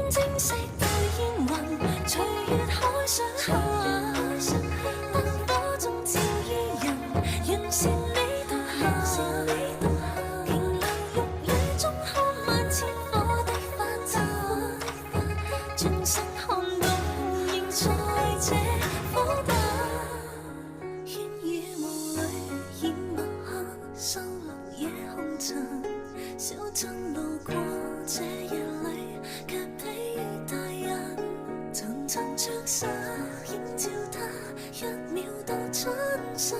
正式到煙雲，隨月海上行。燈火中照於人，完善你獨行。勁流玉女中看萬千火的花綻，轉身看到仍在這火把。煙雨霧裏掩墨客，收錄野紅塵。小鎮路過這夜裏，卻疲於大人。層層着紗映照他，一秒到春心。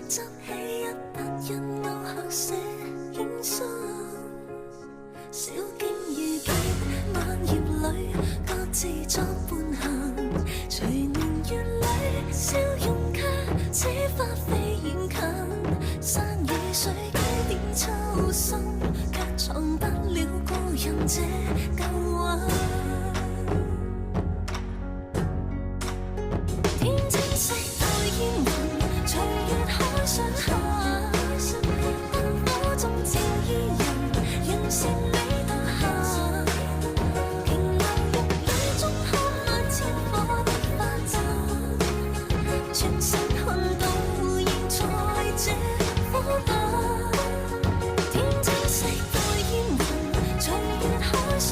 執起一筆印勾刻寫影信。小徑遇見晚葉裏，各自作伴行。隨年月裏，笑容卻似花飛遠近。山與水幾點秋深，卻藏不了故人這舊韻。